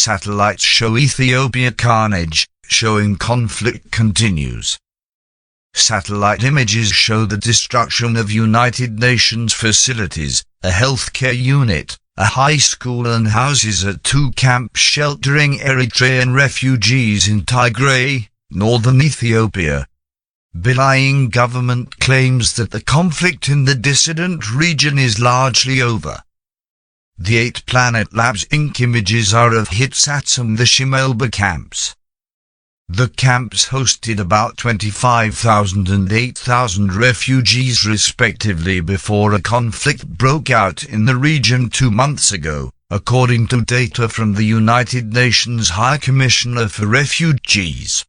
satellites show Ethiopia carnage, showing conflict continues. Satellite images show the destruction of United Nations facilities, a healthcare unit, a high school and houses at two camps sheltering Eritrean refugees in Tigray, northern Ethiopia. Belying government claims that the conflict in the dissident region is largely over. The 8 Planet Labs Inc. images are of Hitsats and the Shemelba camps. The camps hosted about 25,000 and 8,000 refugees respectively before a conflict broke out in the region 2 months ago, according to data from the United Nations High Commissioner for Refugees.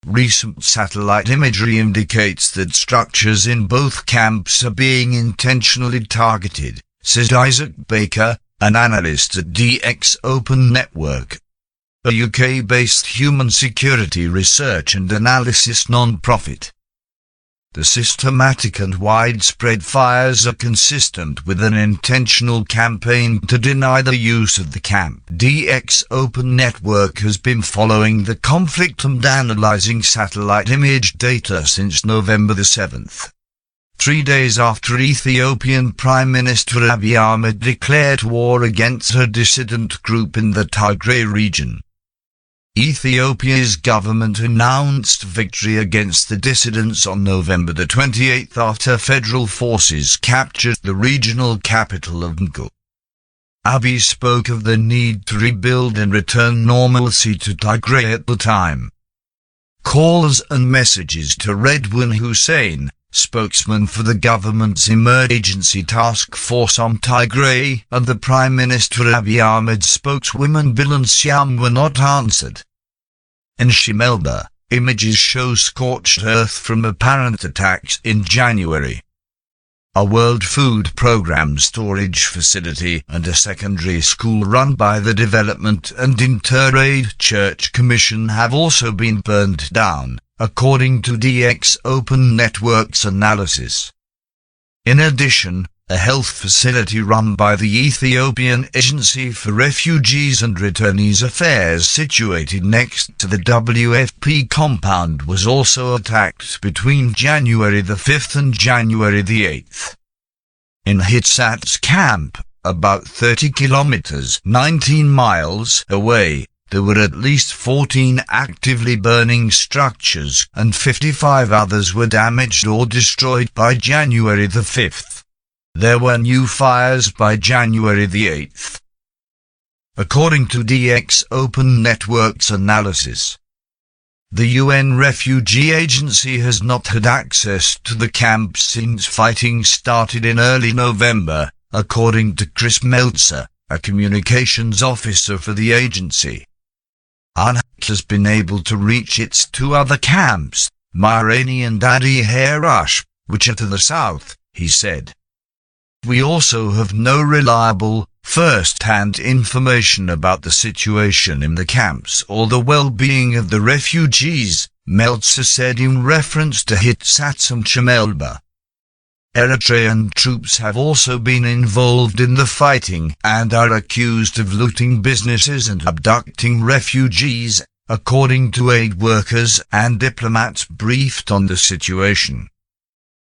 Recent satellite imagery indicates that structures in both camps are being intentionally targeted, says Isaac Baker, an analyst at DX Open Network, a UK-based human security research and analysis non-profit. The systematic and widespread fires are consistent with an intentional campaign to deny the use of the camp. DX Open Network has been following the conflict and analyzing satellite image data since November the 7th. 3 days after Ethiopian Prime Minister Abiy Ahmed declared war against her dissident group in the Tigray region. Ethiopia's government announced victory against the dissidents on November the 28th after federal forces captured the regional capital of Mekelle. Abiy spoke of the need to rebuild and return normalcy to Tigray at the time. Calls and messages to Redwan Hussein, spokesman for the government's emergency task force on Tigray, and the Prime Minister Abiy Ahmed spokeswoman Bilan Siam were not answered. In Shemelba, images show scorched earth from apparent attacks in January. A World Food Programme storage facility and a secondary school run by the Development and Interaid Church Commission have also been burned down, according to DX Open Network's analysis. In addition, a health facility run by the Ethiopian Agency for Refugees and Returnees Affairs situated next to the WFP compound was also attacked between January the 5th and January the 8th. In Hitsats camp, about 30 kilometers (19 miles) away, there were at least 14 actively burning structures and 55 others were damaged or destroyed by January the 5th. There were new fires by January the 8th. According to DX Open Network's analysis, the UN Refugee Agency has not had access to the camp since fighting started in early November, according to Chris Meltzer, a communications officer for the agency. UNHCR has been able to reach its 2 other camps, Marani and Adi Harush, which are to the south, he said. We also have no reliable, first-hand information about the situation in the camps or the well-being of the refugees, Meltzer said in reference to Hitsats and Shemelba. Eritrean troops have also been involved in the fighting and are accused of looting businesses and abducting refugees, according to aid workers and diplomats briefed on the situation.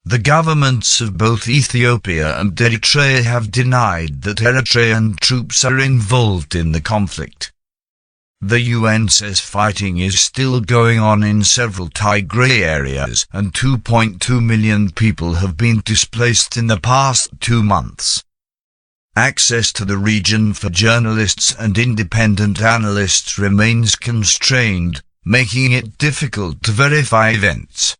The governments of both Ethiopia and Eritrea have denied that Eritrean troops are involved in the conflict. The UN says fighting is still going on in several Tigray areas and 2.2 million people have been displaced in the past 2 months. Access to the region for journalists and independent analysts remains constrained, making it difficult to verify events.